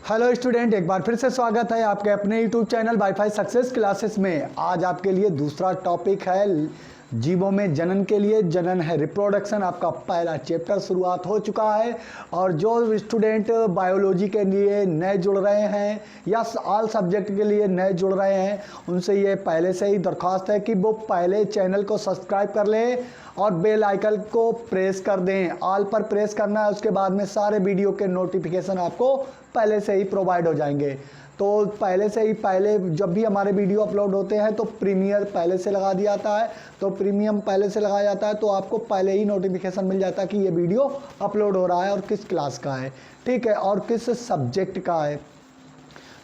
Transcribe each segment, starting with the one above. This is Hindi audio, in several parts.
हेलो स्टूडेंट, एक बार फिर से स्वागत है आपके अपने YouTube channel wifi success classes में। आज आपके लिए दूसरा टॉपिक है जीवों में जनन के लिए। जनन है रिप्रोडक्शन। आपका पहला चैप्टर शुरुआत हो चुका है और जो स्टूडेंट बायोलॉजी के लिए नए जुड़ रहे हैं या ऑल सब्जेक्ट के लिए नए जुड़ रहे हैं उनसे ये पहले से ही दरख्वास्त है कि वो पहले चैनल को सब्सक्राइब कर लें और बेल आइकन को प्रेस कर दें। ऑल पर प्रेस करना है, उसके बाद में सारे वीडियो के नोटिफिकेशन आपको पहले से ही प्रोवाइड हो जाएंगे। तो पहले जब भी हमारे वीडियो अपलोड होते हैं तो प्रीमियर पहले से लगा दिया जाता है, तो प्रीमियम पहले से लगाया जाता है, तो आपको पहले ही नोटिफिकेशन मिल जाता है कि ये वीडियो अपलोड हो रहा है और किस क्लास का है, ठीक है, और किस सब्जेक्ट का है।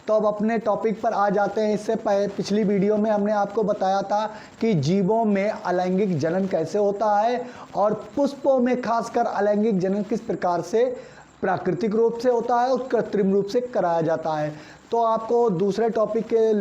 तो अब अपने टॉपिक पर आ जाते हैं। इससे पिछली वीडियो में हमने आपको बताया था कि जीवों में अलैंगिक जनन कैसे होता है और पुष्पों में खासकर अलैंगिक जनन किस प्रकार से प्राकृतिक रूप से होता है और कृत्रिम रूप से कराया जाता है। तो आपको दूसरे टॉपिक के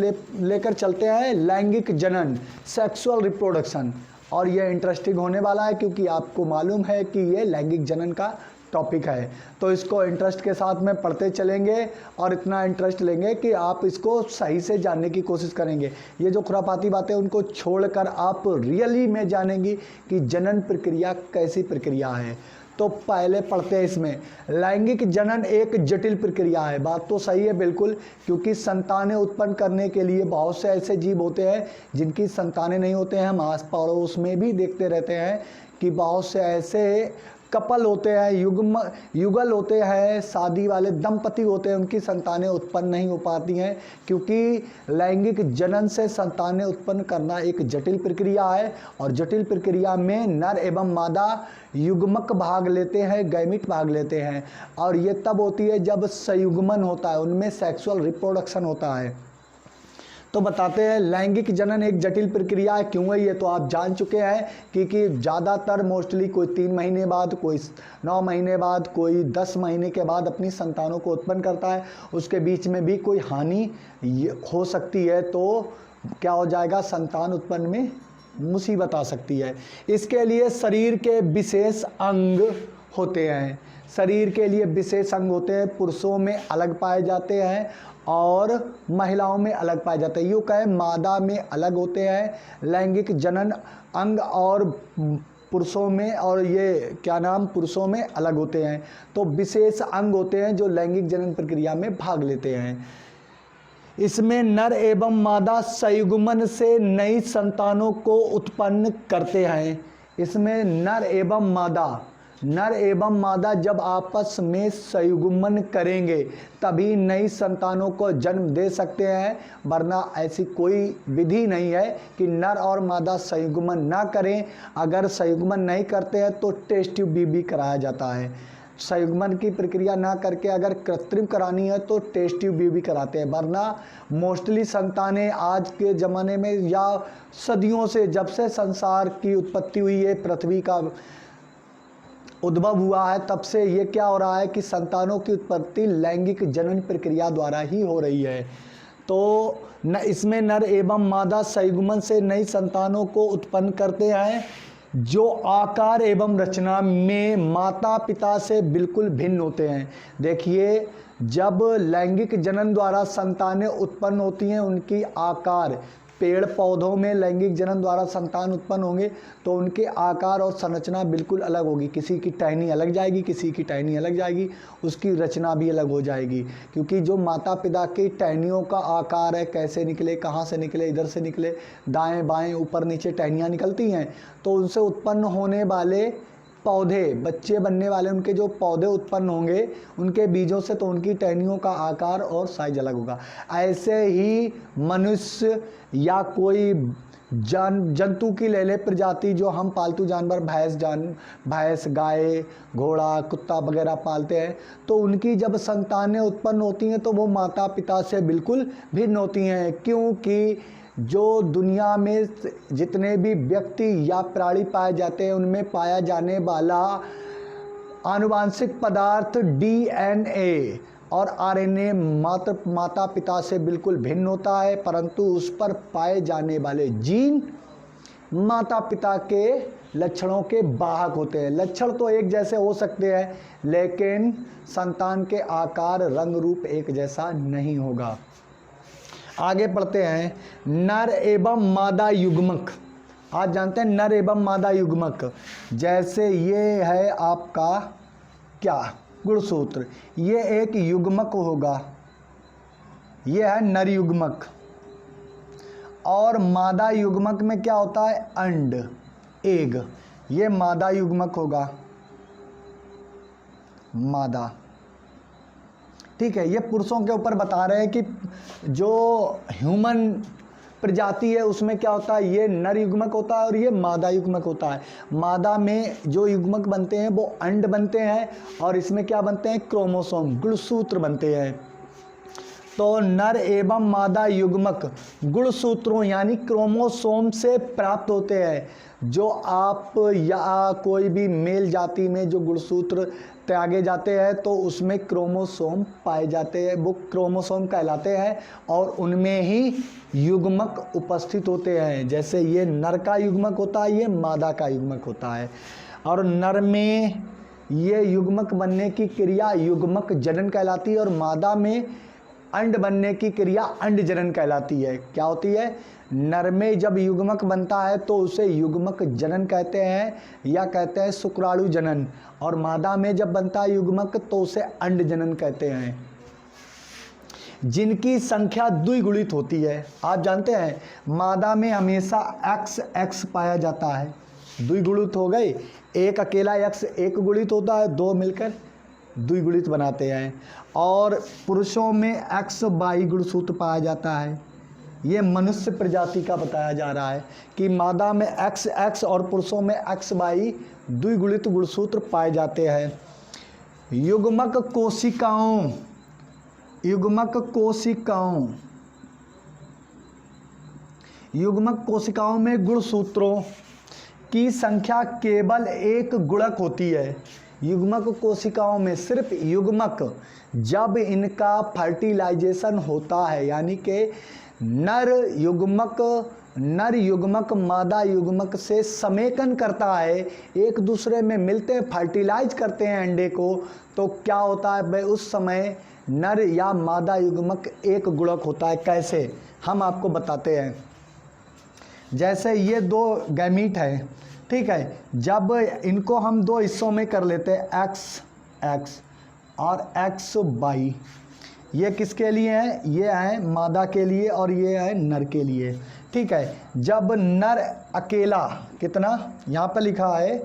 लेकर चलते हैं, लैंगिक जनन, सेक्सुअल रिप्रोडक्शन। और ये इंटरेस्टिंग होने वाला है क्योंकि आपको मालूम है कि ये लैंगिक जनन का टॉपिक है। तो इसको इंटरेस्ट के साथ में पढ़ते चलेंगे और इतना इंटरेस्ट लेंगे कि आप इसको सही से जानने की कोशिश करेंगे। ये जो खुरापाती बातें उनको छोड़कर आप रियली में जानेंगी कि जनन प्रक्रिया कैसी प्रक्रिया है। तो पहले पढ़ते हैं इसमें। लैंगिक जनन एक जटिल प्रक्रिया है। बात तो सही है बिल्कुल, क्योंकि संतानें उत्पन्न करने के लिए बहुत से ऐसे जीव होते हैं जिनकी संतानें नहीं होते हैं। हम आस पड़ोस में भी देखते रहते हैं कि बहुत से ऐसे कपल होते हैं, युगल होते हैं, शादी वाले दंपति होते हैं, उनकी संतानें उत्पन्न नहीं हो पाती हैं क्योंकि लैंगिक जनन से संतानें उत्पन्न करना एक जटिल प्रक्रिया है। और जटिल प्रक्रिया में नर एवं मादा युग्मक भाग लेते हैं, गैमिट भाग लेते हैं, और ये तब होती है जब संयुग्मन होता है, उनमें सेक्सुअल रिप्रोडक्शन होता है। तो बताते हैं लैंगिक जनन एक जटिल प्रक्रिया है। क्यों है ये तो आप जान चुके हैं क्योंकि ज़्यादातर मोस्टली कोई 3 महीने बाद, कोई 9 महीने बाद, कोई 10 महीने के बाद अपनी संतानों को उत्पन्न करता है। उसके बीच में भी कोई हानि हो सकती है तो क्या हो जाएगा, संतान उत्पन्न में मुसीबत आ सकती है। इसके लिए शरीर के विशेष अंग होते हैं, शरीर के लिए विशेष अंग होते हैं। पुरुषों में अलग पाए जाते हैं और महिलाओं में अलग पाए जाते हैं। यूँ कहें मादा में अलग होते हैं लैंगिक जनन अंग और पुरुषों में, और ये क्या नाम, पुरुषों में अलग होते हैं। तो विशेष अंग होते हैं जो लैंगिक जनन प्रक्रिया में भाग लेते हैं। इसमें नर एवं मादा संयुग्मन से नई संतानों को उत्पन्न करते हैं। इसमें नर एवं मादा जब आपस में संयुग्मन करेंगे तभी नई संतानों को जन्म दे सकते हैं, वरना ऐसी कोई विधि नहीं है कि नर और मादा संयुग्मन ना करें। अगर संयुग्मन नहीं करते हैं तो टेस्ट ट्यूब बीबी कराया जाता है। संयुग्मन की प्रक्रिया ना करके अगर कृत्रिम करानी है तो टेस्ट ट्यूब बीबी कराते हैं, वरना मोस्टली संतानें आज के ज़माने में या सदियों से, जब से संसार की उत्पत्ति हुई है, पृथ्वी का उद्भव हुआ है, तब से ये क्या हो रहा है कि संतानों की उत्पत्ति लैंगिक जनन प्रक्रिया द्वारा ही हो रही है। तो इसमें नर एवं मादा संयुग्मन से नई संतानों को उत्पन्न करते हैं जो आकार एवं रचना में माता पिता से बिल्कुल भिन्न होते हैं। देखिए, जब लैंगिक जनन द्वारा संतानें उत्पन्न होती हैं, उनकी आकार, पेड़ पौधों में लैंगिक जनन द्वारा संतान उत्पन्न होंगे तो उनके आकार और संरचना बिल्कुल अलग होगी। किसी की टहनी अलग जाएगी, किसी की टहनी अलग जाएगी, उसकी रचना भी अलग हो जाएगी, क्योंकि जो माता पिता की टहनियों का आकार है, कैसे निकले, कहाँ से निकले, इधर से निकले, दाएं बाएं ऊपर नीचे टहनियाँ निकलती हैं, तो उनसे उत्पन्न होने वाले पौधे, बच्चे बनने वाले उनके जो पौधे उत्पन्न होंगे उनके बीजों से, तो उनकी टहनियों का आकार और साइज अलग होगा। ऐसे ही मनुष्य या कोई जंतु की ले ले प्रजाति, जो हम पालतू जानवर, भैंस, गाय, घोड़ा, कुत्ता वगैरह पालते हैं, तो उनकी जब संतानें उत्पन्न होती हैं तो वो माता पिता से बिल्कुल भिन्न होती हैं। क्योंकि जो दुनिया में जितने भी व्यक्ति या प्राणी पाए जाते हैं उनमें पाया जाने वाला आनुवांशिक पदार्थ DNA और RNA माता पिता से बिल्कुल भिन्न होता है, परंतु उस पर पाए जाने वाले जीन माता पिता के लक्षणों के वाहक होते हैं। लक्षण तो एक जैसे हो सकते हैं, लेकिन संतान के आकार रंग रूप एक जैसा नहीं होगा। आगे पढ़ते हैं, नर एवं मादा युग्मक। आप जानते हैं नर एवं मादा युग्मक, जैसे ये है आपका क्या गुणसूत्र, ये एक युग्मक होगा, ये है नर युग्मक। और मादा युग्मक में क्या होता है, अंड, एग, ये मादा युग्मक होगा, मादा। ठीक है, ये पुरुषों के ऊपर बता रहे हैं कि जो ह्यूमन प्रजाति है उसमें क्या होता है, ये नर युग्मक होता है और ये मादा युग्मक होता है। मादा में जो युग्मक बनते हैं वो अंड बनते हैं और इसमें क्या बनते हैं, क्रोमोसोम, गुणसूत्र बनते हैं। तो नर एवं मादा युग्मक गुणसूत्रों यानी क्रोमोसोम से प्राप्त होते हैं। जो आप या कोई भी मेल जाति में जो गुणसूत्र त्यागे जाते हैं तो उसमें क्रोमोसोम पाए जाते हैं, वो क्रोमोसोम कहलाते हैं और उनमें ही युग्मक उपस्थित होते हैं। जैसे ये नर का युग्मक होता है, ये मादा का युग्मक होता है। और नर में ये युग्मक बनने की क्रिया युग्मक जनन कहलाती है और मादा में अंड बनने की क्रिया अंड जनन कहलाती है। क्या होती है, नर में जब युग्मक बनता है तो उसे युग्मक जनन कहते हैं या कहते हैं शुक्राणु जनन, और मादा में जब बनता है युग्मक तो उसे अंड जनन कहते हैं, जिनकी संख्या द्विगुणित होती है। आप जानते हैं मादा में हमेशा XX पाया जाता है, द्विगुणित हो गए, एक अकेला X एक गुणित होता है, दो मिलकर द्विगुणित बनाते हैं। और पुरुषों में XY गुणसूत्र पाया जाता है। ये मनुष्य प्रजाति का बताया जा रहा है कि मादा में XX और पुरुषों में XY द्विगुणित गुणसूत्र पाए जाते हैं। युग्मक कोशिकाओं, युग्मक कोशिकाओं, युग्मक कोशिकाओं में गुणसूत्रों की संख्या केवल एक गुणक होती है। युग्मक कोशिकाओं में सिर्फ युग्मक, जब इनका फर्टिलाइजेशन होता है यानी कि नर युग्मक मादा युग्मक से समेकन करता है, एक दूसरे में मिलते हैं, फर्टिलाइज करते हैं अंडे को, तो क्या होता है भाई, उस समय नर या मादा युग्मक एक गुणक होता है। कैसे, हम आपको बताते हैं। जैसे ये दो गैमीट है, ठीक है, जब इनको हम दो हिस्सों में कर लेते हैं, XX और XY, ये किसके लिए है, ये है मादा के लिए और ये है नर के लिए। ठीक है, जब नर अकेला, कितना यहाँ पर लिखा है,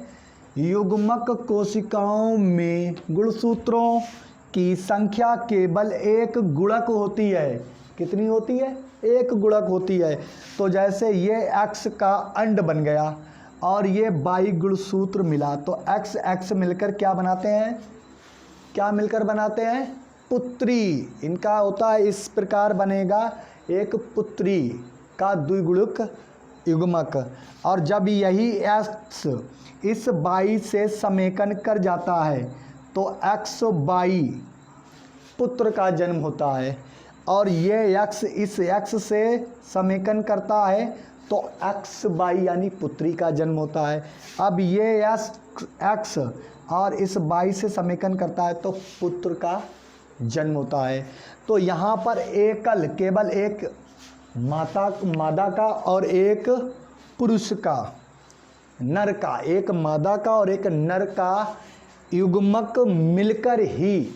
युग्मक कोशिकाओं में गुणसूत्रों की संख्या केवल एक गुणक होती है। कितनी होती है, एक गुणक होती है। तो जैसे ये X का अंड बन गया और ये Y गुणसूत्र मिला, तो XX मिलकर क्या बनाते हैं, क्या मिलकर बनाते हैं, पुत्री। इनका होता है, इस प्रकार बनेगा एक पुत्री का द्विगुणक युग्मक। और जब यही X इस Y से समेकन कर जाता है तो XY पुत्र का जन्म होता है, और ये X इस X से समेकन करता है तो XY यानी पुत्री का जन्म होता है। अब ये X और इस Y से समेकन करता है तो पुत्र का जन्म होता है। तो यहाँ पर एकल, केवल एक मादा का और एक पुरुष का, नर का, एक मादा का और एक नर का युग्मक मिलकर ही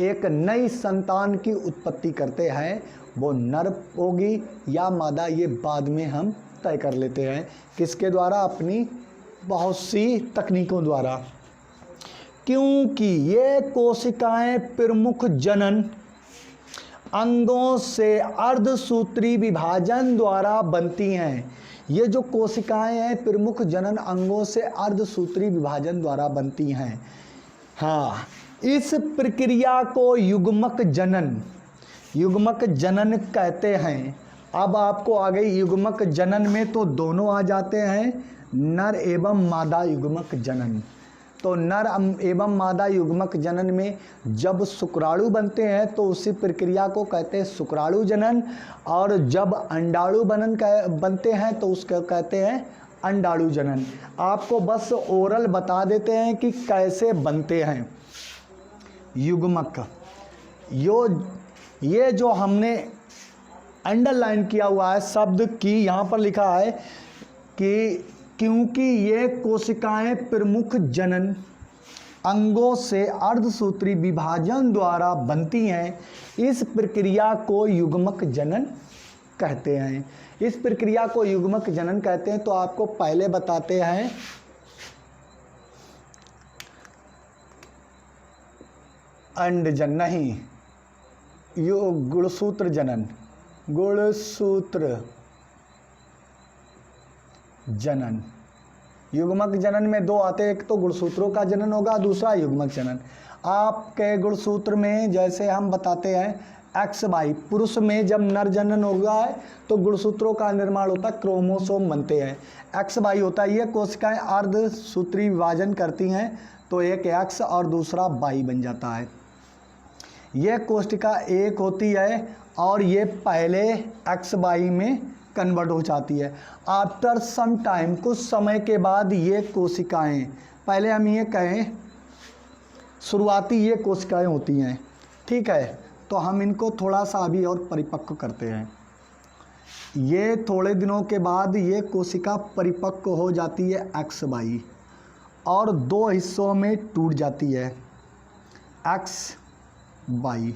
एक नई संतान की उत्पत्ति करते हैं। वो नर होगी या मादा, ये बाद में हम तय कर लेते हैं, किसके द्वारा, अपनी बहुत सी तकनीकों द्वारा। क्योंकि ये कोशिकाएं प्रमुख जनन अंगों से अर्धसूत्री विभाजन द्वारा बनती हैं। ये जो कोशिकाएं हैं प्रमुख जनन अंगों से अर्धसूत्री विभाजन द्वारा बनती हैं। हाँ, इस प्रक्रिया को युग्मक जनन कहते हैं। अब आपको आ गई युग्मक जनन में तो दोनों आ जाते हैं, नर एवं मादा युग्मक जनन। तो नर एवं मादा युग्मक जनन में जब शुक्राणु बनते हैं तो उसी प्रक्रिया को कहते हैं शुक्राणु जनन, और जब अंडाणु बनते हैं तो उसको कहते हैं अंडाणु जनन। आपको बस ओरल बता देते हैं कि कैसे बनते हैं युग्मक। ये जो हमने अंडरलाइन किया हुआ है शब्द की, यहाँ पर लिखा है कि क्योंकि ये कोशिकाएं प्रमुख जनन अंगों से अर्धसूत्री विभाजन द्वारा बनती हैं, इस प्रक्रिया को युग्मक जनन कहते हैं। इस प्रक्रिया को युग्मक जनन कहते हैं। तो आपको पहले बताते हैं अंडजन, नहीं, गुणसूत्र जनन। गुणसूत्र जनन, युग्मक जनन में दो आते हैं, एक तो गुणसूत्रों का जनन होगा, दूसरा युग्मक जनन। आपके गुणसूत्र में जैसे हम बताते हैं XY, पुरुष में जब नर जनन होगा है तो गुणसूत्रों का निर्माण होता है, क्रोमोसोम बनते हैं, XY होता है। ये कोशिकाएं अर्धसूत्री विभाजन करती हैं तो एक X और दूसरा Y बन जाता है। ये कोशिका एक होती है और ये पहले XY में कन्वर्ट हो जाती है। आफ्टर सम टाइम, कुछ समय के बाद ये कोशिकाएं, पहले हम ये कहें शुरुआती ये कोशिकाएं होती हैं, ठीक है। तो हम इनको थोड़ा सा अभी और परिपक्व करते हैं। ये थोड़े दिनों के बाद ये कोशिका परिपक्व हो जाती है XY और दो हिस्सों में टूट जाती है XY।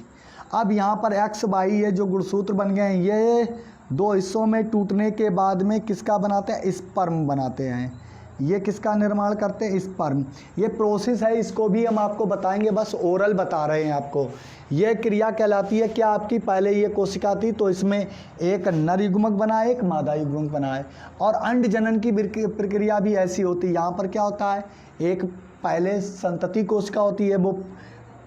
अब यहाँ पर XY ये जो गुणसूत्र बन गए हैं, ये दो हिस्सों में टूटने के बाद में किसका बनाते हैं, स्पर्म बनाते हैं। ये किसका निर्माण करते हैं, स्पर्म। ये प्रोसेस है, इसको भी हम आपको बताएंगे, बस ओरल बता रहे हैं आपको। ये क्रिया कहलाती है क्या आपकी, पहले ये कोशिका थी तो इसमें एक नर युग्मक बना है, एक मादा युग्मक बना है। और अंड जनन की प्रक्रिया भी ऐसी होती है। यहाँ पर क्या होता है, एक पहले संतति कोशिका होती है, वो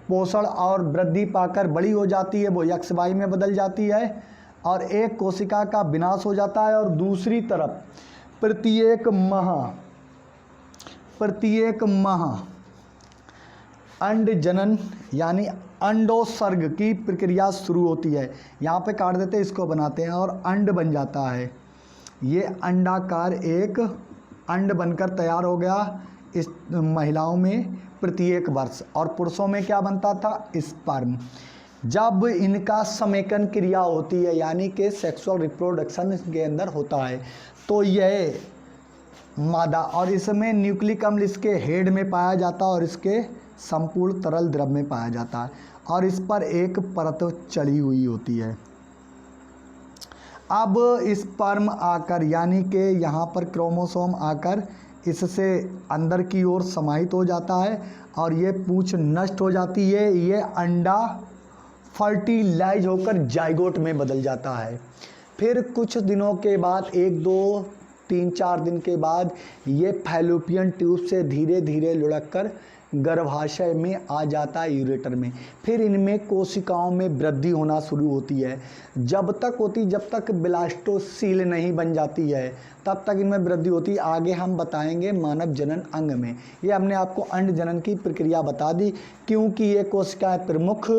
पोषण और वृद्धि पाकर बड़ी हो जाती है, वो XY में बदल जाती है और एक कोशिका का विनाश हो जाता है। और दूसरी तरफ प्रत्येक माह अंड जनन यानी अंडोत्सर्ग की प्रक्रिया शुरू होती है। यहाँ पे काट देते हैं, इसको बनाते हैं और अंड बन जाता है। ये अंडाकार एक अंड बनकर तैयार हो गया इस महिलाओं में प्रत्येक वर्ष। और पुरुषों में क्या बनता था, स्पर्म। जब इनका समेकन क्रिया होती है यानी कि सेक्सुअल रिप्रोडक्शन इसके अंदर होता है तो यह मादा, और इसमें न्यूक्लिक अम्ल इसके हेड में पाया जाता है और इसके संपूर्ण तरल द्रव में पाया जाता है और इस पर एक परत चढ़ी हुई होती है। अब स्पर्म आकर यानी कि यहाँ पर क्रोमोसोम आकर इससे अंदर की ओर समाहित हो जाता है और ये पूंछ नष्ट हो जाती है। ये अंडा फर्टिलाइज होकर जाइगोट में बदल जाता है। फिर कुछ दिनों के बाद, 1 2 3 4 दिन के बाद, ये फैलोपियन ट्यूब से धीरे धीरे लुढ़ककर गर्भाशय में आ जाता है, यूरेटर में। फिर इनमें कोशिकाओं में वृद्धि होना शुरू होती है। जब तक ब्लास्टोसील नहीं बन जाती है तब तक इनमें वृद्धि होती है। आगे हम बताएंगे मानव जनन अंग में। ये हमने आपको अंड जनन की प्रक्रिया बता दी, क्योंकि ये कोशिकाएं प्रमुख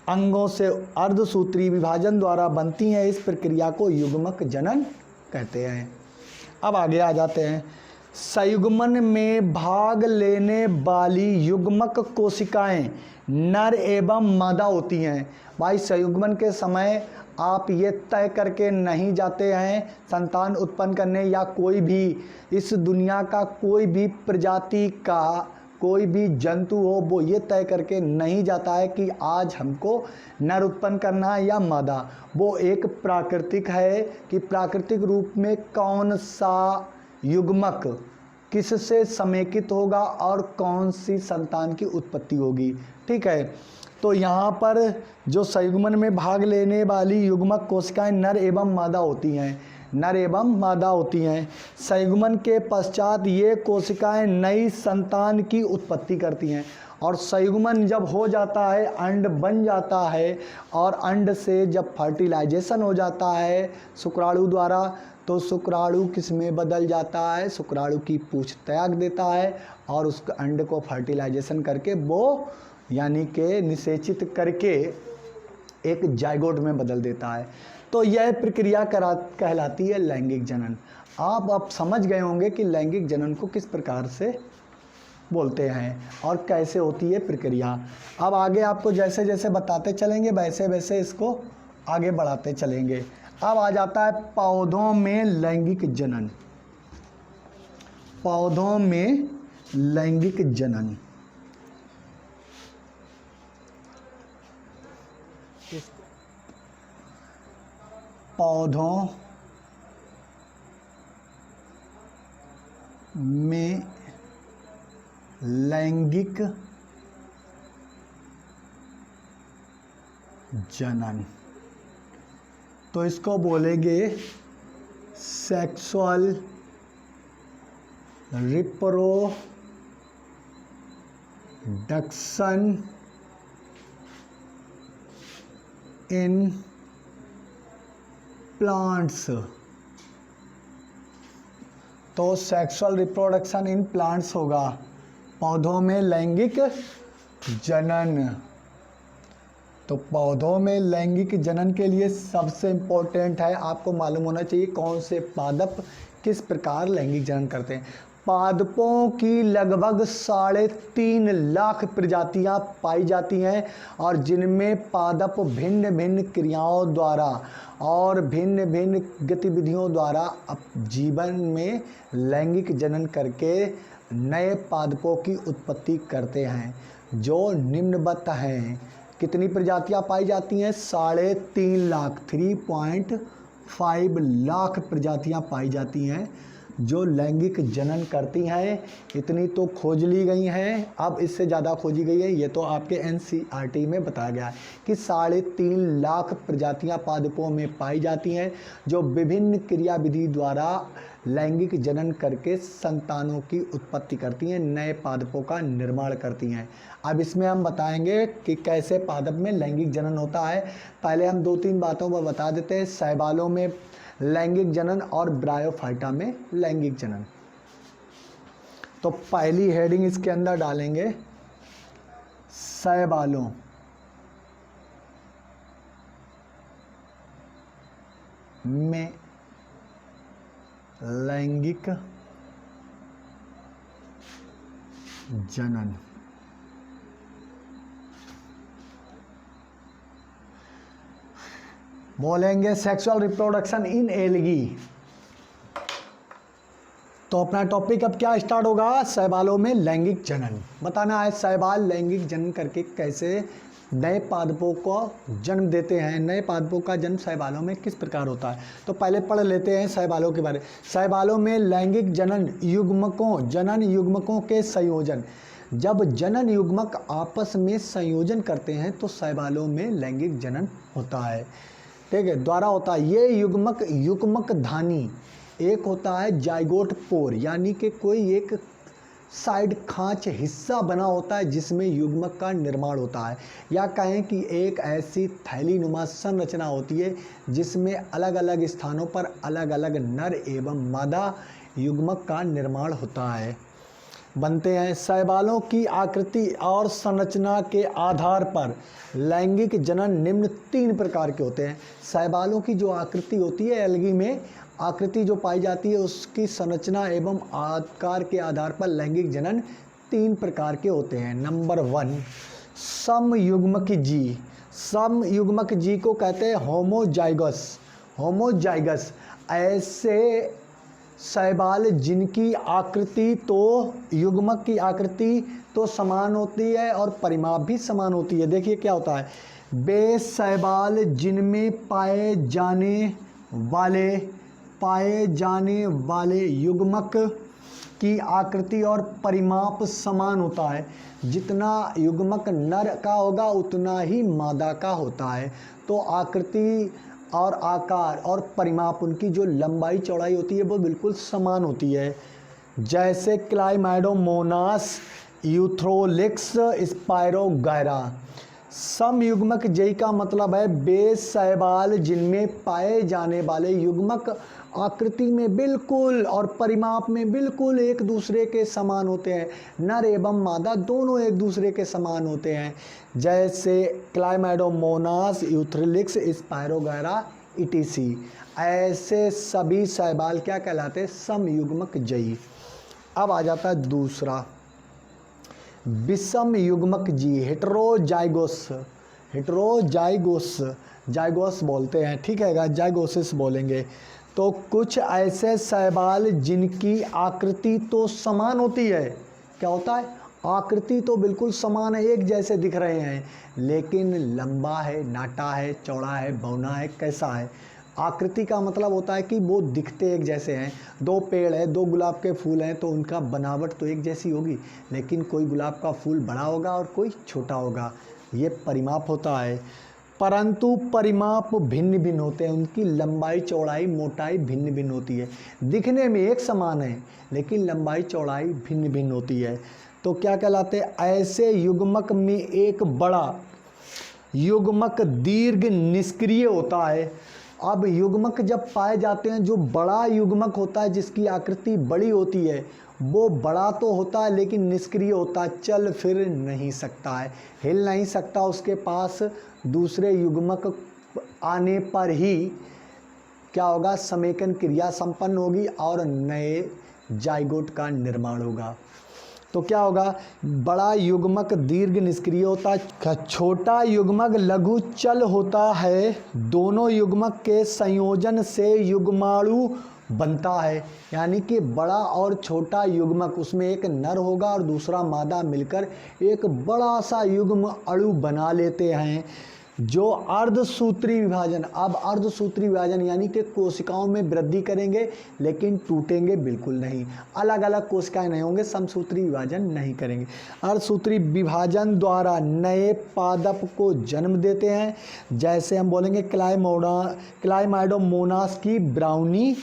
अंगों से अर्धसूत्री विभाजन द्वारा बनती हैं। इस प्रक्रिया को युग्मक जनन कहते हैं। अब आगे आ जाते हैं। संयुग्मन में भाग लेने वाली युग्मक कोशिकाएं नर एवं मादा होती हैं। भाई संयुग्मन के समय आप ये तय करके नहीं जाते हैं संतान उत्पन्न करने, या कोई भी इस दुनिया का कोई भी प्रजाति का कोई भी जंतु हो वो ये तय करके नहीं जाता है कि आज हमको नर उत्पन्न करना है या मादा। वो एक प्राकृतिक है कि प्राकृतिक रूप में कौन सा युग्मक किससे समेकित होगा और कौन सी संतान की उत्पत्ति होगी, ठीक है। तो यहाँ पर जो संयुग्मन में भाग लेने वाली युग्मक कोशिकाएं नर एवं मादा होती हैं। संयुग्मन के पश्चात ये कोशिकाएं नई संतान की उत्पत्ति करती हैं और संयुग्मन जब हो जाता है, अंड बन जाता है और अंड से जब फर्टिलाइजेशन हो जाता है शुक्राणु द्वारा, तो शुक्राणु किस में बदल जाता है, शुक्राणु की पूंछ त्याग देता है और उस अंड को फर्टिलाइजेशन करके वो यानी कि निषेचित करके एक जाइगोट में बदल देता है। तो यह प्रक्रिया कहलाती है लैंगिक जनन। आप अब समझ गए होंगे कि लैंगिक जनन को किस प्रकार से बोलते हैं और कैसे होती है प्रक्रिया। अब आगे आपको जैसे जैसे बताते चलेंगे वैसे वैसे इसको आगे बढ़ाते चलेंगे। अब आ जाता है पौधों में लैंगिक जनन। पौधों में लैंगिक जनन, पौधों में लैंगिक जनन, तो इसको बोलेंगे सेक्सुअल रिप्रोडक्शन इन प्लांट्स। तो सेक्सुअल रिप्रोडक्शन इन प्लांट्स होगा, पौधों में लैंगिक जनन। तो पौधों में लैंगिक जनन के लिए सबसे इम्पोर्टेंट है, आपको मालूम होना चाहिए कौन से पादप किस प्रकार लैंगिक जनन करते हैं। पादपों की लगभग 3.5 लाख प्रजातियां पाई जाती हैं और जिनमें पादप भिन्न भिन्न क्रियाओं द्वारा और भिन्न भिन्न गतिविधियों द्वारा जीवन में लैंगिक जनन करके नए पादपों की उत्पत्ति करते हैं, जो निम्नवत हैं। कितनी प्रजातियां पाई जाती हैं? 3.5 लाख, 3.5 लाख प्रजातियां पाई जाती हैं जो लैंगिक जनन करती हैं। इतनी तो खोज ली गई हैं, अब इससे ज़्यादा खोजी गई है। ये तो आपके एनसीईआरटी में बताया गया है कि 3.5 लाख प्रजातियां पादपों में पाई जाती हैं जो विभिन्न क्रियाविधि द्वारा लैंगिक जनन करके संतानों की उत्पत्ति करती हैं, नए पादपों का निर्माण करती हैं। अब इसमें हम बताएंगे कि कैसे पादप में लैंगिक जनन होता है। पहले हम 2-3 बातों पर बता देते हैं, शैवालों में लैंगिक जनन और ब्रायोफाइटा में लैंगिक जनन। तो पहली हेडिंग इसके अंदर डालेंगे शैवालों में लैंगिक जनन। बोलेंगे सेक्सुअल रिप्रोडक्शन इन एल्गी। तो अपना टॉपिक अब क्या स्टार्ट होगा? शैवालों में लैंगिक जनन। बताना है शैवाल लैंगिक जनन करके कैसे नए पादपों को जन्म देते हैं, नए पादपों का जन्म शैवालों में किस प्रकार होता है। तो पहले पढ़ लेते हैं शैवालों के बारे में। शैवालों में लैंगिक जनन युग्मकों के संयोजन। जब जनन युग्मक आपस में संयोजन करते हैं तो शैवालों में लैंगिक जनन होता है, ठीक है, द्वारा होता है। ये युग्मक धानी, एक होता है जाइगोट पोर, यानी कि कोई एक साइड खांच हिस्सा बना होता है जिसमें युग्मक का निर्माण होता है, या कहें कि एक ऐसी थैलीनुमा संरचना होती है जिसमें अलग अलग स्थानों पर अलग अलग नर एवं मादा युग्मक का निर्माण होता है, बनते हैं। शैवालों की आकृति और संरचना के आधार पर लैंगिक जनन निम्न 3 प्रकार के होते हैं। शैवालों की जो आकृति होती है, एल्गी में आकृति जो पाई जाती है, उसकी संरचना एवं आकार के आधार पर लैंगिक जनन 3 प्रकार के होते हैं। नंबर 1, समयुग्मक जी। समयुग्मक जी को कहते हैं होमोजाइगस। ऐसे शैवाल जिनकी आकृति तो युग्मक की आकृति तो समान होती है और परिमाप भी समान होती है। देखिए क्या होता है, वे शैवाल जिनमें पाए जाने वाले युग्मक की आकृति और परिमाप समान होता है। जितना युग्मक नर का होगा उतना ही मादा का होता है। तो आकृति और आकार और परिमाप, उनकी जो लंबाई चौड़ाई होती है वो बिल्कुल समान होती है। जैसे क्लाइमैडोमोनास, यूथ्रोलिक्स, स्पायरोगैरा। समयुग्मक जई का मतलब है वे शैवाल जिनमें पाए जाने वाले युग्मक आकृति में बिल्कुल और परिमाप में बिल्कुल एक दूसरे के समान होते हैं। नर एवं मादा दोनों एक दूसरे के समान होते हैं। जैसे क्लाइमैडोमोनास, यूथ्रोलिक्स, स्पायरोगैरा, etc। ऐसे सभी शैवाल क्या कहलाते हैं? समयुग्मक जयी। अब आ जाता है दूसरा, विषम युग्मक जीव, हेटेरोजाइगोस। हेटेरोजाइगोस, जाइगोस बोलते हैं, ठीक है, जाइगोसिस बोलेंगे। तो कुछ ऐसे शैवाल जिनकी आकृति तो समान होती है, क्या होता है? आकृति तो बिल्कुल समान है, एक जैसे दिख रहे हैं, लेकिन लंबा है, नाटा है, चौड़ा है, बौना है, कैसा है? आकृति का मतलब होता है कि वो दिखते एक जैसे हैं। दो पेड़ है, दो गुलाब के फूल हैं, तो उनका बनावट तो एक जैसी होगी, लेकिन कोई गुलाब का फूल बड़ा होगा और कोई छोटा होगा। ये परिमाप होता है, परंतु परिमाप भिन्न भिन्न होते हैं, उनकी लंबाई चौड़ाई मोटाई भिन्न भिन्न होती है। दिखने में एक समान है, लेकिन लंबाई चौड़ाई भिन्न भिन्न होती है। तो क्या कहलाते हैं? ऐसे युग्मक में एक बड़ा युग्मक दीर्घ निष्क्रिय होता है। अब युग्मक जब पाए जाते हैं, जो बड़ा युग्मक होता है, जिसकी आकृति बड़ी होती है, वो बड़ा तो होता है लेकिन निष्क्रिय होता है, चल फिर नहीं सकता है, हिल नहीं सकता। उसके पास दूसरे युग्मक आने पर ही क्या होगा? समेकन क्रिया संपन्न होगी और नए जाइगोट का निर्माण होगा। तो क्या होगा? बड़ा युग्मक दीर्घ निष्क्रिय होता है, छोटा युग्मक लघु चल होता है। दोनों युग्मक के संयोजन से युग्माणु बनता है, यानी कि बड़ा और छोटा युग्मक, उसमें एक नर होगा और दूसरा मादा मिलकर एक बड़ा सा युग्म अणु बना लेते हैं, जो अर्धसूत्री विभाजन। अब अर्धसूत्री विभाजन यानी कि कोशिकाओं में वृद्धि करेंगे लेकिन टूटेंगे बिल्कुल नहीं, अलग अलग कोशिकाएं नहीं होंगे, समसूत्री विभाजन नहीं करेंगे। अर्धसूत्री विभाजन द्वारा नए पादप को जन्म देते हैं, जैसे हम बोलेंगे क्लाइमाइडोमोनास की ब्राउनी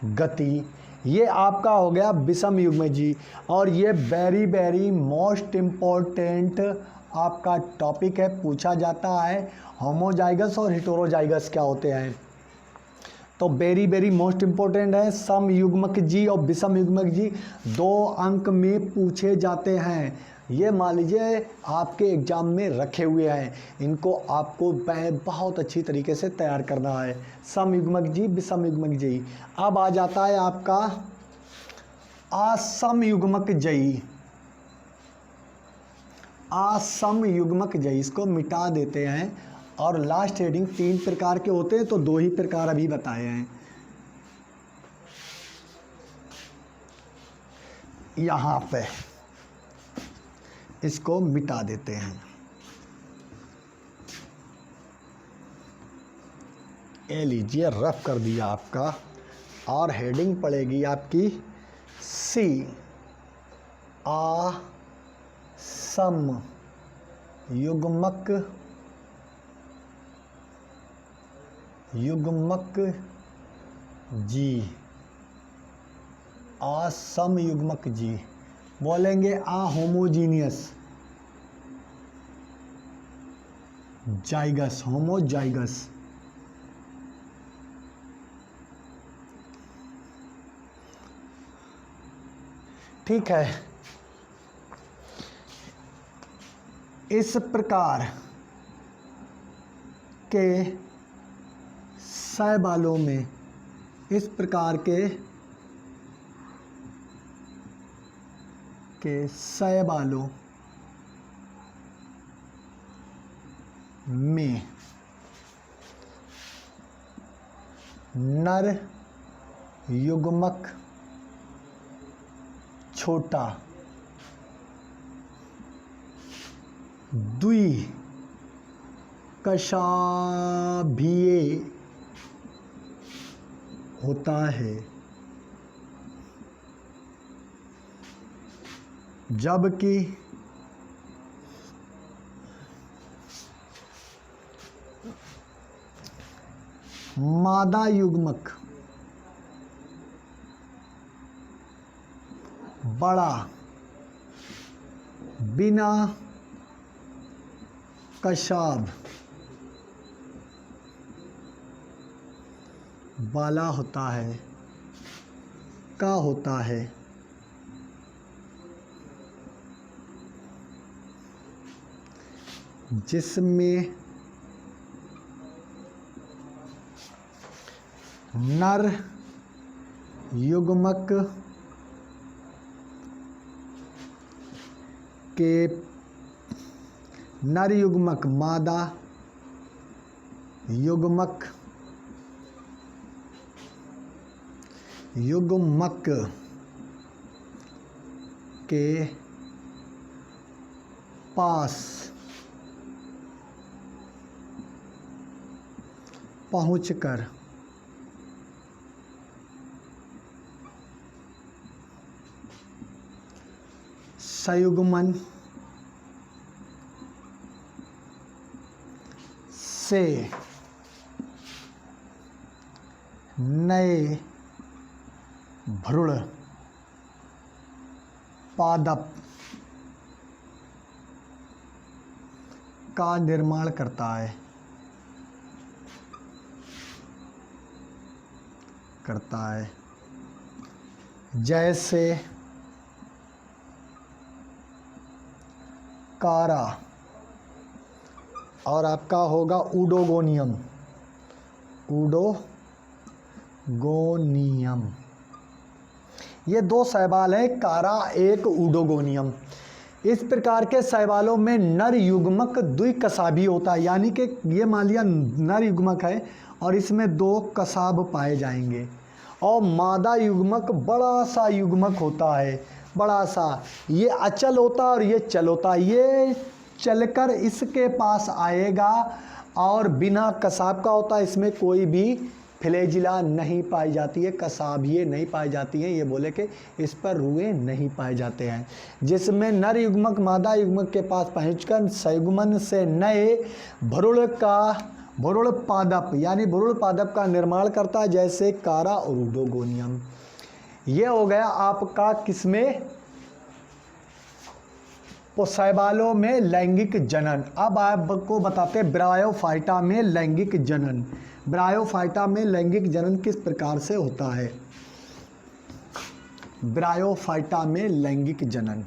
गति। ये आपका हो गया विषम युग्म जी। और ये वेरी वेरी मोस्ट इम्पोर्टेंट आपका टॉपिक है, पूछा जाता है, होमोजाइगस और हेटेरोजाइगस क्या होते हैं। तो वेरी वेरी मोस्ट इम्पोर्टेंट है। समयुग्मक जी और विषम युग्मक जी 2 अंक में पूछे जाते हैं। ये मान लीजिए आपके एग्जाम में रखे हुए हैं, इनको आपको बहुत अच्छी तरीके से तैयार करना है। समयुग्मक जी, विषम युग्मक जी। अब आ जाता है आपका असमयुग्मक जयी। असमयुग्मक जयी, इसको मिटा देते हैं और लास्ट हेडिंग 3 प्रकार के होते हैं, तो 2 ही प्रकार अभी बताए हैं। यहाँ पे इसको मिटा देते हैं। ये लीजिए, रफ कर दिया आपका, और हेडिंग पड़ेगी आपकी सी, सम युग्मक जी, असम युग्मक जी बोलेंगे। होमोजीनियस जाइगस, होमोजाइगस। ठीक है, इस प्रकार के शैवालों में, इस प्रकार के शैवालों में नर युग्मक छोटा, द्विकशाभिये होता है, जबकि मादा युग्मक बड़ा, बिना कशाभ वाला होता है, का होता है। जिसमें नर युग्मक के नर युग्मक मादा युग्मक के पास पहुंचकर संयुग्मन से नए भ्रूण पादप का निर्माण करता है जैसे कारा और आपका होगा ऊडोगोनियम। ये दो शैवाल हैं, कारा एक ऊडोगोनियम। इस प्रकार के शैवालों में नर युग्मक द्विकसाबी होता है, यानी कि ये मान लिया नर युग्मक है और इसमें दो कसाब पाए जाएंगे, और मादा युग्मक बड़ा सा युग्मक होता है, बड़ा सा, ये अचल होता है और ये चल होता है। ये चलकर इसके पास आएगा और बिना कसाब का होता है, इसमें कोई भी फ्लैजिला नहीं पाई जाती है, कसाबिये नहीं पाई जाती हैं, ये बोले कि इस पर रुएं नहीं पाए जाते हैं। जिसमें नर युग्मक मादा युग्मक के पास पहुंचकर संयुग्मन से नए भ्रूण पादप यानी भ्रूण पादप का निर्माण करता है, जैसे कारा और ऊडोगोनियम। ये हो गया आपका किसमें, शैवालों में लैंगिक जनन। अब आपको बताते हैं ब्रायोफाइटा में लैंगिक जनन। ब्रायोफाइटा में लैंगिक जनन किस प्रकार से होता है। ब्रायोफाइटा में लैंगिक जनन,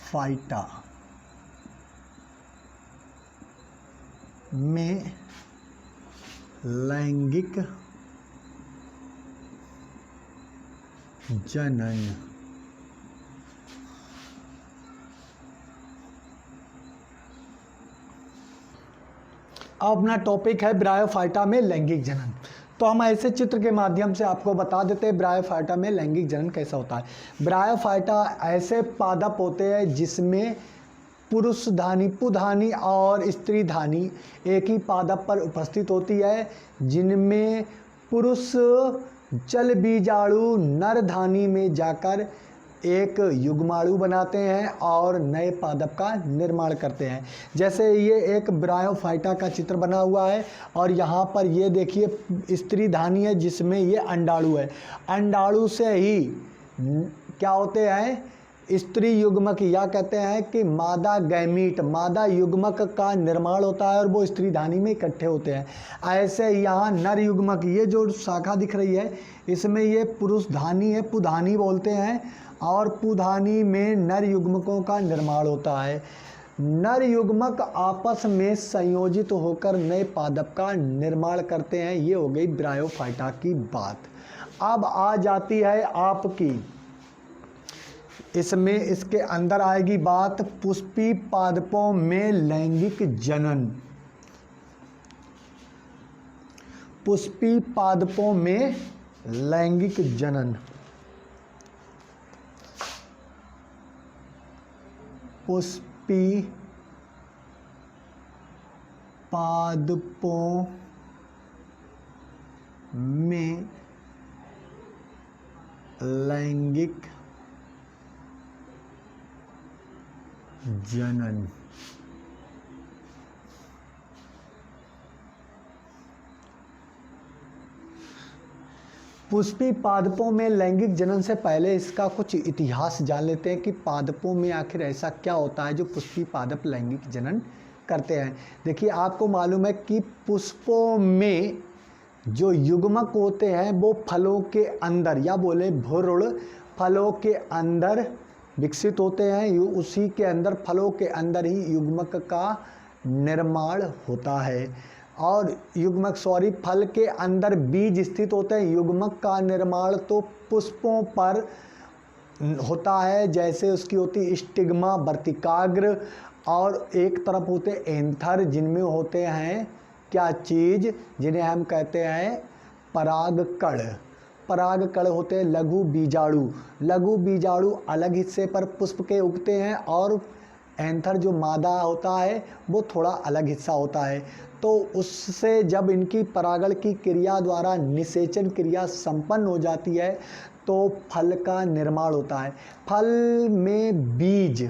फाइटा में लैंगिक जनन अब अपना टॉपिक है ब्रायोफाइटा में लैंगिक जनन। तो हम ऐसे चित्र के माध्यम से आपको बता देते हैं ब्रायोफाइटा में लैंगिक जनन कैसा होता है। ब्रायोफाइटा ऐसे पादप होते हैं जिसमें पुरुषधानी, पुधानी और स्त्रीधानी एक ही पादप पर उपस्थित होती है, जिनमें पुरुष जल बीजाणु नरधानी में जाकर एक युग्माणु बनाते हैं और नए पादप का निर्माण करते हैं। जैसे ये एक ब्रायोफाइटा का चित्र बना हुआ है और यहाँ पर ये देखिए स्त्रीधानी है जिसमें ये अंडाणु है। अंडाणु से ही क्या होते हैं, स्त्री युग्मक, या कहते हैं कि मादा गैमीट, मादा युग्मक का निर्माण होता है और वो स्त्रीधानी में इकट्ठे होते हैं। ऐसे यहाँ नर युग्मक, ये जो शाखा दिख रही है इसमें ये पुरुषधानी है, पुधानी बोलते हैं, और पुधानी में नर युग्मकों का निर्माण होता है। नर युग्मक आपस में संयोजित होकर नए पादप का निर्माण करते हैं। ये हो गई ब्रायोफाइटा की बात। अब आ जाती है आपकी, इसमें इसके अंदर आएगी बात पुष्पी पादपों में लैंगिक जनन। पुष्पी पादपों में लैंगिक जनन, पुष्पी पादपों में लैंगिक जनन। पुष्पी पादपों में लैंगिक जनन से पहले इसका कुछ इतिहास जान लेते हैं कि पादपों में आखिर ऐसा क्या होता है जो पुष्पी पादप लैंगिक जनन करते हैं। देखिए, आपको मालूम है कि पुष्पों में जो युग्मक होते हैं वो फलों के अंदर, या बोले भ्रूण, फलों के अंदर विकसित होते हैं, उसी के अंदर फलों के अंदर ही युग्मक का निर्माण होता है। और फल के अंदर बीज स्थित होते हैं। युग्मक का निर्माण तो पुष्पों पर होता है, जैसे उसकी होती स्टिग्मा, वर्तिकाग्र, और एक तरफ होते एंथर, जिनमें होते हैं क्या चीज़, जिन्हें हम कहते हैं परागकण। परागकण होते हैं लघु बीजाणु। लघु बीजाणु अलग हिस्से पर पुष्प के उगते हैं, और एंथर जो मादा होता है वो थोड़ा अलग हिस्सा होता है। तो उससे जब इनकी परागण की क्रिया द्वारा निषेचन क्रिया संपन्न हो जाती है तो फल का निर्माण होता है। फल में बीज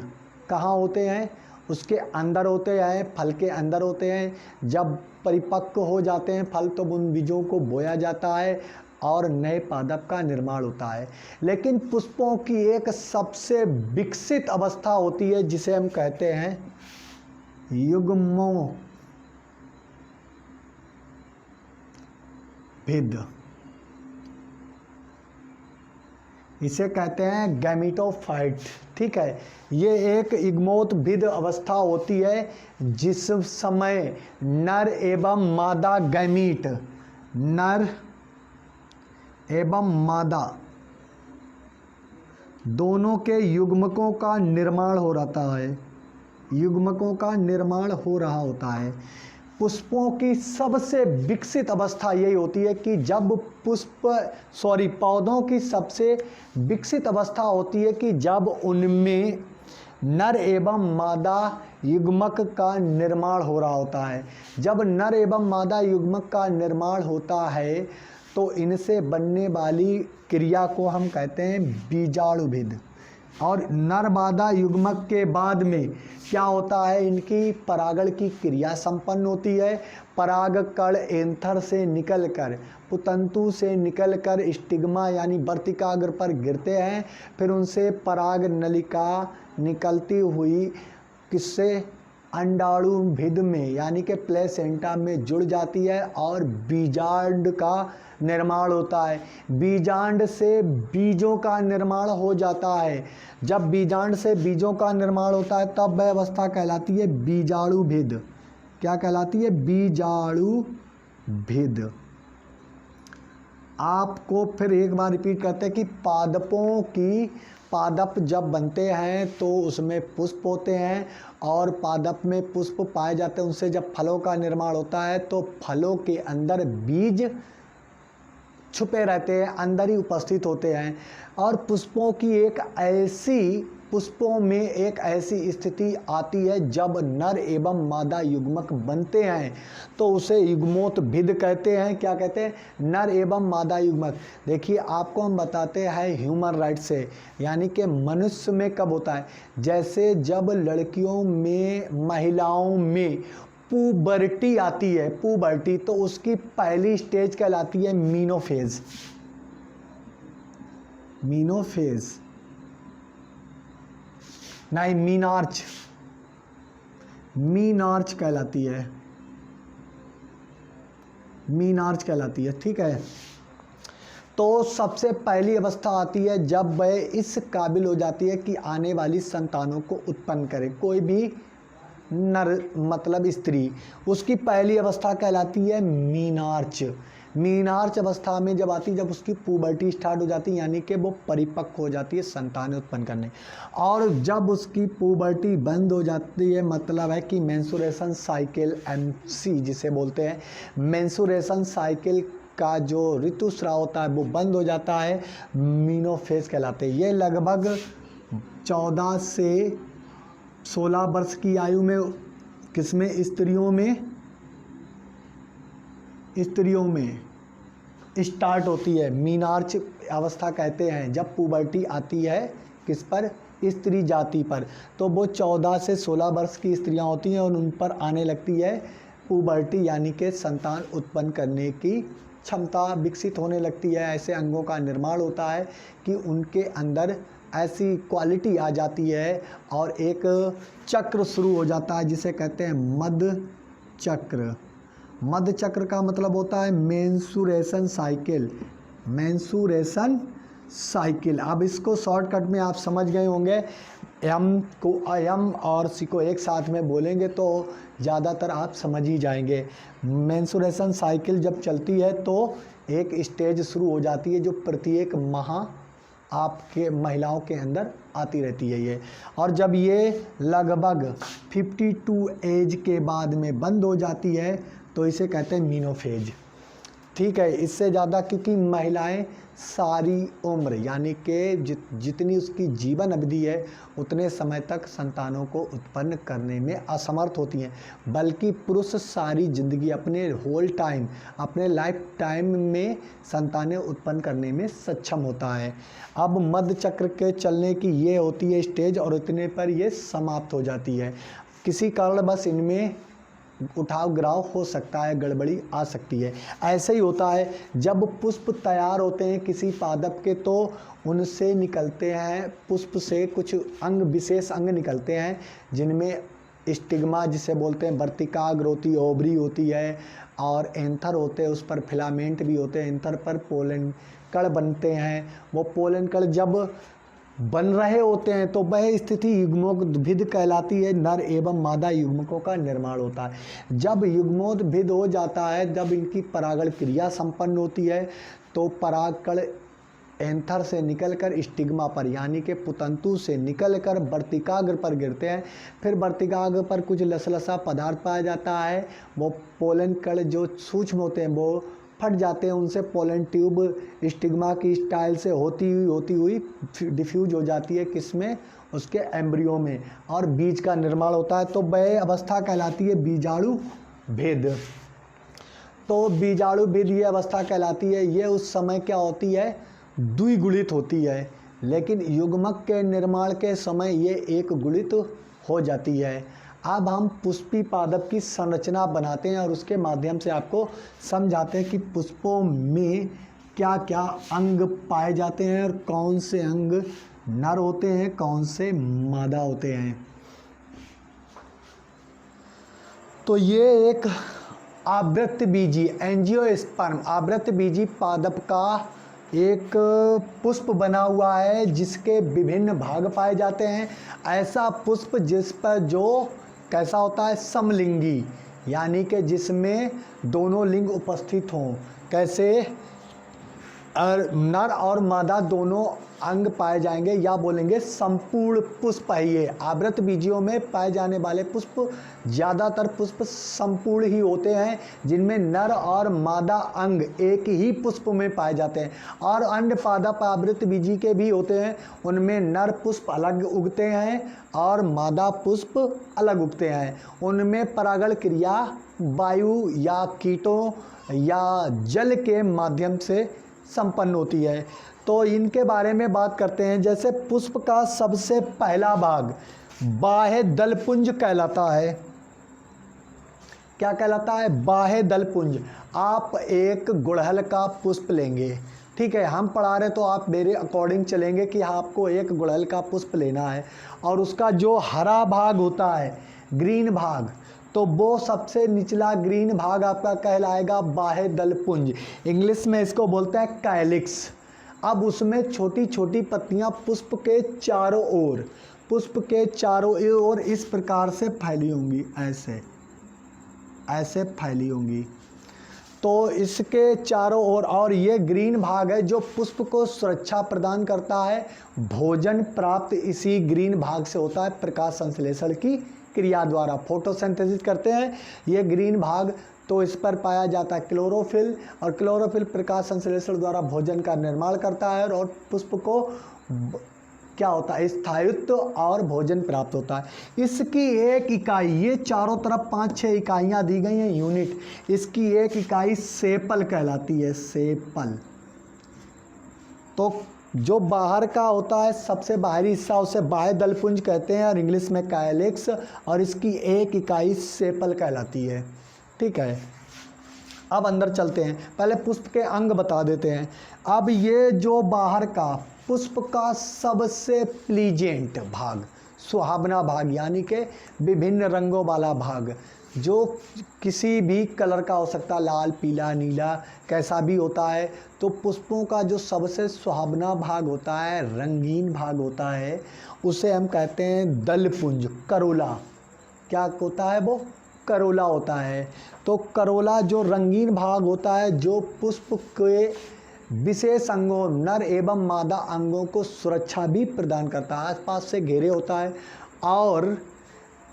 कहाँ होते हैं? उसके अंदर होते हैं, फल के अंदर होते हैं। जब परिपक्व हो जाते हैं फल तो उन बीजों को बोया जाता है और नए पादप का निर्माण होता है। लेकिन पुष्पों की एक सबसे विकसित अवस्था होती है जिसे हम कहते हैं युग्मोत्भिद। इसे कहते हैं गैमीटोफाइट। ठीक है, ये एक युग्मोत्भिद अवस्था होती है जिस समय नर एवं मादा गैमीट, नर एवं मादा दोनों के युग्मकों का निर्माण हो रहा है, युग्मकों का निर्माण हो रहा होता है। पुष्पों की सबसे विकसित अवस्था यही होती है कि जब पौधों की सबसे विकसित अवस्था होती है कि जब उनमें नर एवं मादा युग्मक का निर्माण हो रहा होता है। जब नर एवं मादा युग्मक का निर्माण होता है तो इनसे बनने वाली क्रिया को हम कहते हैं बीजाणुभिद। और नर मादा युग्मक के बाद में क्या होता है? इनकी परागण की क्रिया संपन्न होती है। परागकण एंथर से निकलकर, पुतंतु से निकलकर स्टिग्मा यानी वर्तिकाग्र पर गिरते हैं। फिर उनसे पराग नलिका निकलती हुई किससे? अंडाणुभिद में यानी कि प्लेसेंटा में जुड़ जाती है और बीजांड का निर्माण होता है। बीजांड से बीजों का निर्माण हो जाता है। जब बीजांड से बीजों का निर्माण होता है तब वह अवस्था कहलाती है बीजाणुभिद। क्या कहलाती है? बीजाणुभिद। आपको फिर एक बार रिपीट करते हैं कि पादप जब बनते हैं तो उसमें पुष्प होते हैं और पादप में पुष्प पाए जाते हैं। उनसे जब फलों का निर्माण होता है तो फलों के अंदर बीज छुपे रहते हैं, अंदर ही उपस्थित होते हैं। और पुष्पों में एक ऐसी स्थिति आती है जब नर एवं मादा युग्मक बनते हैं तो उसे युग्मोत्भिद कहते हैं। क्या कहते हैं? नर एवं मादा युग्मक। देखिए आपको हम बताते हैं ह्यूमन राइट से, यानी कि मनुष्य में कब होता है? जैसे जब लड़कियों में, महिलाओं में पुबर्टी आती है, पुबर्टी, तो उसकी पहली स्टेज कहलाती है मीनोफेज। मीनोफेज नहीं, मीनार्च कहलाती है, मीनार्च कहलाती है। ठीक है, तो सबसे पहली अवस्था आती है जब वह इस काबिल हो जाती है कि आने वाली संतानों को उत्पन्न करे। कोई भी नर मतलब स्त्री, उसकी पहली अवस्था कहलाती है मीनार्च। मीनार्च अवस्था में जब आती है, जब उसकी पुबर्टी स्टार्ट हो जाती है, यानी कि वो परिपक्व हो जाती है संतानें उत्पन्न करने। और जब उसकी पुबर्टी बंद हो जाती है, मतलब है कि मेंसुरेशन साइकिल, MC जिसे बोलते हैं, मेंसुरेशन साइकिल का जो ऋतुस्राव होता है वो बंद हो जाता है, मीनोफेज कहलाते हैं। ये लगभग 14 से 16 वर्ष की आयु में, किसमें? स्त्रियों में स्टार्ट होती है। मीनार्च अवस्था कहते हैं जब पुबर्टी आती है किस पर? स्त्री जाति पर। तो वो 14 से 16 वर्ष की स्त्रियां होती हैं और उन पर आने लगती है पुबर्टी, यानी कि संतान उत्पन्न करने की क्षमता विकसित होने लगती है। ऐसे अंगों का निर्माण होता है कि उनके अंदर ऐसी क्वालिटी आ जाती है और एक चक्र शुरू हो जाता है जिसे कहते हैं मध्य चक्र। मध्य चक्र का मतलब होता है मेंसुरेशन साइकिल। Mensuration cycle. अब इसको शॉर्टकट में आप समझ गए होंगे, एम और सी को एक साथ में बोलेंगे तो ज़्यादातर आप समझ ही जाएंगे। मेंस्ट्रुएशन साइकिल जब चलती है तो एक स्टेज शुरू हो जाती है जो प्रत्येक माह आपके महिलाओं के अंदर आती रहती है ये, और जब ये लगभग 52 एज के बाद में बंद हो जाती है तो इसे कहते हैं मीनोफेज। ठीक है, इससे ज़्यादा क्योंकि महिलाएं सारी उम्र यानी कि जितनी उसकी जीवन अवधि है उतने समय तक संतानों को उत्पन्न करने में असमर्थ होती हैं, बल्कि पुरुष सारी ज़िंदगी अपने होल टाइम, अपने लाइफ टाइम में संतानें उत्पन्न करने में सक्षम होता है। अब मध्य चक्र के चलने की ये होती है स्टेज, और इतने पर ये समाप्त हो जाती है। किसी कारण बस इनमें उठाव गिराव हो सकता है, गड़बड़ी आ सकती है। ऐसे ही होता है जब पुष्प तैयार होते हैं किसी पादप के तो उनसे निकलते हैं, पुष्प से कुछ अंग, विशेष अंग निकलते हैं जिनमें स्टिग्मा जिसे बोलते हैं, वर्तिकाग्र होती, ओवरी होती है और एंथर होते हैं, उस पर फिलामेंट भी होते हैं। एंथर पर पोलन कण बनते हैं। वो पोलन कण जब बन रहे होते हैं तो वह स्थिति युग्मोद्भिद कहलाती है। नर एवं मादा युग्मकों का निर्माण होता है। जब युग्मोद्भिद हो जाता है, जब इनकी परागण क्रिया संपन्न होती है तो परागकण एंथर से निकलकर स्टिग्मा पर यानी कि पुतंतु से निकलकर वर्तिकाग्र पर गिरते हैं। फिर वर्तिकाग्र पर कुछ लसलसा पदार्थ पाया जाता है। वो पोलन कण जो सूक्ष्म होते हैं वो फट जाते हैं, उनसे पोलन ट्यूब स्टिग्मा की स्टाइल से होती हुई डिफ्यूज हो जाती है किसमें, उसके एम्ब्रियो में, और बीज का निर्माण होता है। तो वह अवस्था कहलाती है बीजाणु भेद। तो बीजाणु भेद ये अवस्था कहलाती है। ये उस समय क्या होती है, द्विगुणित होती है, लेकिन युग्मक के निर्माण के समय ये एक गुणित हो जाती है। अब हम पुष्पी पादप की संरचना बनाते हैं और उसके माध्यम से आपको समझाते हैं कि पुष्पों में क्या क्या अंग पाए जाते हैं और कौन से अंग नर होते हैं, कौन से मादा होते हैं। तो ये एक आवृतबीजी एंजियोस्पर्म आवृतबीजी पादप का एक पुष्प बना हुआ है जिसके विभिन्न भाग पाए जाते हैं। ऐसा पुष्प जिस पर जो कैसा होता है, समलिंगी, यानी कि जिसमें दोनों लिंग उपस्थित हों। कैसे, और नर और मादा दोनों अंग पाए जाएंगे, या बोलेंगे संपूर्ण पुष्प है ये। आवृत बीजियों में पाए जाने वाले पुष्प ज़्यादातर पुष्प संपूर्ण ही होते हैं, जिनमें नर और मादा अंग एक ही पुष्प में पाए जाते हैं। और अन्य पादप आवृत बीजी के भी होते हैं, उनमें नर पुष्प अलग उगते हैं और मादा पुष्प अलग उगते हैं। उनमें परागण क्रिया वायु या कीटों या जल के माध्यम से संपन्न होती है। तो इनके बारे में बात करते हैं। जैसे पुष्प का सबसे पहला भाग बाह्य दलपुंज कहलाता है। क्या कहलाता है, बाह्य दलपुंज। आप एक गुड़हल का पुष्प लेंगे, ठीक है, हम पढ़ा रहे तो आप मेरे अकॉर्डिंग चलेंगे कि आपको एक गुड़हल का पुष्प लेना है, और उसका जो हरा भाग होता है, ग्रीन भाग, तो वो सबसे निचला ग्रीन भाग आपका कहलाएगा बाह्य दलपुंज। इंग्लिश में इसको बोलते हैं कैलिक्स। अब उसमें छोटी छोटी पत्तियां पुष्प के चारों ओर इस प्रकार से फैली होंगी, ऐसे फैली होंगी। तो इसके चारों ओर, और ये ग्रीन भाग है जो पुष्प को सुरक्षा प्रदान करता है। भोजन प्राप्त इसी ग्रीन भाग से होता है, प्रकाश संश्लेषण की क्रिया द्वारा फोटोसिंथेसिस करते हैं ये ग्रीन भाग। तो इस पर पाया जाता है क्लोरोफिल, और क्लोरोफिल प्रकाश संश्लेषण द्वारा भोजन का निर्माण करता है, और पुष्प को क्या होता है, स्थायित्व और भोजन प्राप्त होता है। इसकी एक इकाई, ये चारों तरफ 5-6 इकाइयाँ दी गई हैं, यूनिट। इसकी एक इकाई सेपल कहलाती है, सेपल। तो जो बाहर का होता है, सबसे बाहरी हिस्सा, उसे बाह्य दलपुंज कहते हैं और इंग्लिश में कैलिक्स, और इसकी एक इकाई सेपल कहलाती है। ठीक है, अब अंदर चलते हैं, पहले पुष्प के अंग बता देते हैं। अब ये जो बाहर का पुष्प का सबसे प्लीजेंट भाग, सुहावना भाग, यानी कि विभिन्न रंगों वाला भाग, जो किसी भी कलर का हो सकता है, लाल, पीला, नीला, कैसा भी होता है। तो पुष्पों का जो सबसे सुहावना भाग होता है, रंगीन भाग होता है, उसे हम कहते हैं दलपुंज, करोला। क्या होता है वो? करोला होता है। तो करोला जो रंगीन भाग होता है, जो पुष्प के विशेष अंगों, नर एवं मादा अंगों को सुरक्षा भी प्रदान करता है, आसपास से घेरे होता है। और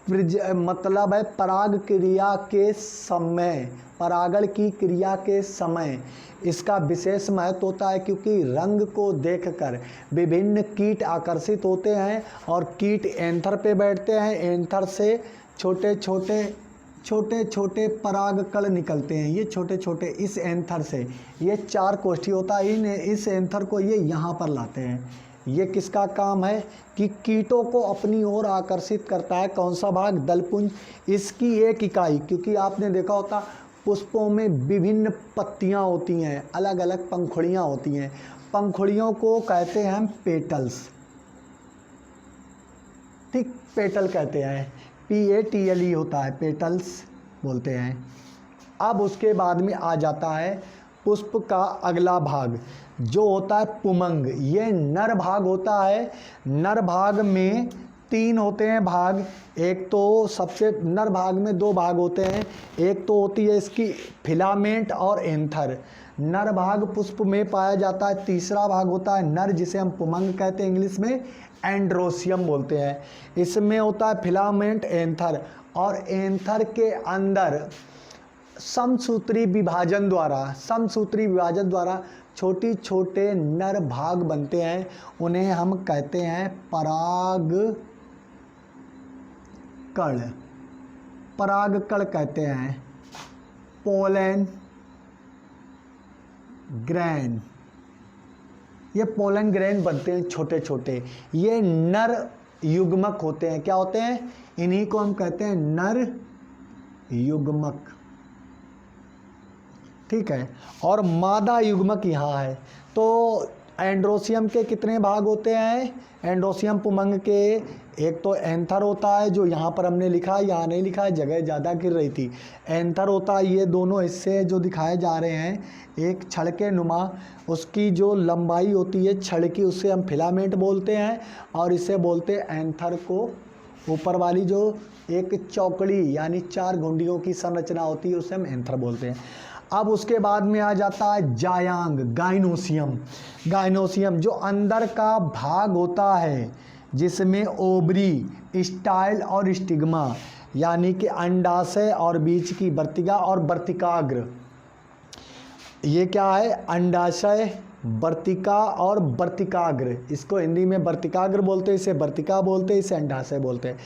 मतलब है पराग क्रिया के समय, परागण की क्रिया के समय इसका विशेष महत्व होता है, क्योंकि रंग को देखकर विभिन्न कीट आकर्षित होते हैं और कीट एंथर पे बैठते हैं। एंथर से छोटे छोटे पराग कण निकलते हैं। ये छोटे छोटे इस एंथर से, ये 4 कोष्ठी होता है, इस एंथर को ये यहाँ पर लाते हैं। ये किसका काम है कि कीटों को अपनी ओर आकर्षित करता है। कौन सा भाग? दलपुंज। इसकी एक इकाई, क्योंकि आपने देखा होता पुष्पों में विभिन्न पत्तियां होती हैं, अलग अलग पंखुड़ियां होती हैं। पंखुड़ियों को कहते हैं हम पेटल्स, ठीक, पेटल कहते हैं, PATLE होता है, पेटल्स बोलते हैं। अब उसके बाद में आ जाता है पुष्प का अगला भाग, जो होता है पुमंग। ये नर भाग होता है। नर भाग में 3 होते हैं भाग। एक तो सबसे नर भाग में 2 भाग होते हैं। एक तो होती है इसकी फिलामेंट और एंथर। नर भाग पुष्प में पाया जाता है। तीसरा भाग होता है नर, जिसे हम पुमंग कहते हैं, इंग्लिश में एंड्रोसियम बोलते हैं। इसमें होता है फिलामेंट, एंथर, और एंथर के अंदर समसूत्री विभाजन द्वारा छोटी छोटे नर भाग बनते हैं। उन्हें हम कहते हैं परागकण कहते हैं, पोलन ग्रैन। ये पोलन ग्रैन बनते हैं छोटे छोटे। ये नर युग्मक होते हैं। क्या होते हैं? इन्हीं को हम कहते हैं नर युग्मक, ठीक है। और मादा युग्मक यहाँ है। तो एंड्रोसियम के कितने भाग होते हैं? एंड्रोसियम पुमंग के एक तो एंथर होता है, जो यहाँ पर हमने लिखा है, यहाँ नहीं लिखा है, जगह ज़्यादा गिर रही थी। एंथर होता है, ये दोनों हिस्से जो दिखाए जा रहे हैं, एक छड़ के नुमा, उसकी जो लंबाई होती है छड़ की, उससे हम फिलामेंट बोलते हैं, और इसे बोलते हैं एंथर को। ऊपर वाली जो एक चौकड़ी यानी 4 घुंडियों की संरचना होती है, उसे हम एंथर बोलते हैं। अब उसके बाद में आ जाता है जायांग, गाइनोसियम जो अंदर का भाग होता है, जिसमें ओवरी, स्टाइल और स्टिग्मा, यानी कि अंडाशय और बीच की वर्तिका और वर्तिकाग्र। ये क्या है? अंडाशय, वर्तिका और वर्तिकाग्र। इसको हिंदी में वर्तिकाग्र बोलते हैं, इसे वर्तिका बोलते हैं, इसे अंडाशय बोलते हैं।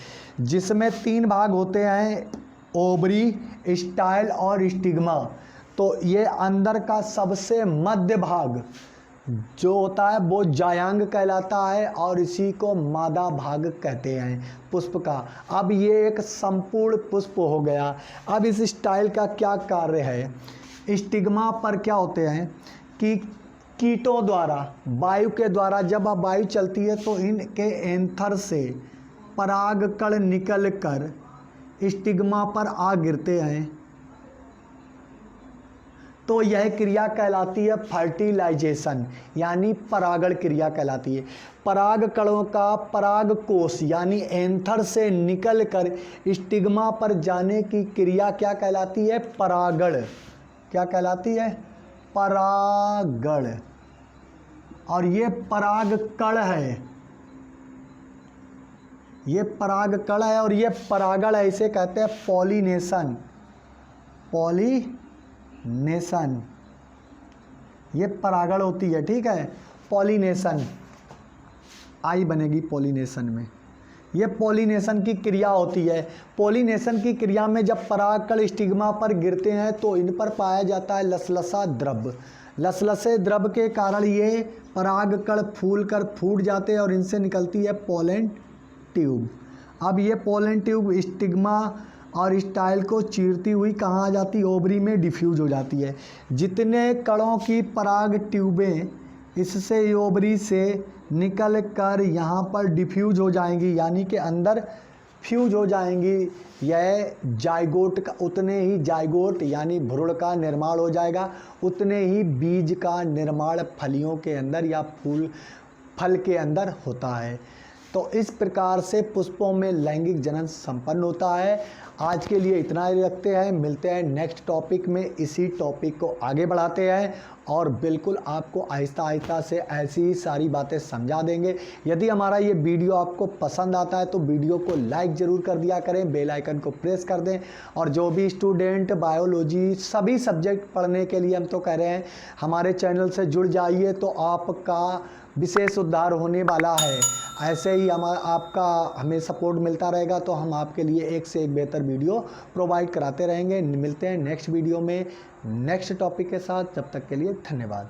जिसमें 3 भाग होते हैं, ओवरी, स्टाइल और स्टिग्मा। तो ये अंदर का सबसे मध्य भाग जो होता है वो जायांग कहलाता है, और इसी को मादा भाग कहते हैं पुष्प का। अब ये एक संपूर्ण पुष्प हो गया। अब इस स्टाइल का क्या कार्य है? स्टिग्मा पर क्या होते हैं कि कीटों द्वारा, वायु के द्वारा, जब अब वायु चलती है तो इनके एंथर से परागकण निकल कर स्टिग्मा पर आ गिरते हैं। तो यह क्रिया कहलाती है फर्टिलाइजेशन, यानी परागण क्रिया कहलाती है। पराग कणों का परागकोश यानी एंथर से निकलकर स्टिग्मा पर जाने की क्रिया क्या कहलाती है? परागण। क्या कहलाती है? परागण। और ये परागकण है, ये परागकण है, और ये परागण है, इसे कहते हैं पॉलिनेशन। पॉलिनेशन ये परागण होती है, ठीक है। पॉलिनेशन आई बनेगी पॉलिनेशन में। ये पॉलिनेशन की क्रिया होती है। पॉलिनेशन की क्रिया में जब परागकण स्टिग्मा पर गिरते हैं तो इन पर पाया जाता है लसलसा द्रव। लसलसे द्रव के कारण ये परागकण फूलकर फूट जाते हैं और इनसे निकलती है पोलन ट्यूब। अब ये पोलन ट्यूब स्टिग्मा और स्टाइल को चीरती हुई कहाँ आ जाती है? ओवरी में डिफ्यूज हो जाती है। जितने कणों की पराग ट्यूबें इससे ओवरी से निकल कर यहाँ पर डिफ्यूज हो जाएंगी, यानी कि अंदर फ्यूज हो जाएंगी, यह जाइगोट का उतने ही जाइगोट यानी भ्रूण का निर्माण हो जाएगा, उतने ही बीज का निर्माण फलियों के अंदर या फल के अंदर होता है। तो इस प्रकार से पुष्पों में लैंगिक जनन संपन्न होता है। आज के लिए इतना ही रखते हैं, मिलते हैं नेक्स्ट टॉपिक में, इसी टॉपिक को आगे बढ़ाते हैं और बिल्कुल आपको आहिस्ता आहिस्ता से ऐसी ही सारी बातें समझा देंगे। यदि हमारा ये वीडियो आपको पसंद आता है तो वीडियो को लाइक ज़रूर कर दिया करें, बेल आइकन को प्रेस कर दें। और जो भी स्टूडेंट बायोलॉजी सभी सब्जेक्ट पढ़ने के लिए हम तो कह रहे हैं हमारे चैनल से जुड़ जाइए, तो आपका विशेष उद्धार होने वाला है। ऐसे ही आपका हमें सपोर्ट मिलता रहेगा तो हम आपके लिए एक से एक बेहतर वीडियो प्रोवाइड कराते रहेंगे। मिलते हैं नेक्स्ट वीडियो में नेक्स्ट टॉपिक के साथ, जब तक के लिए धन्यवाद।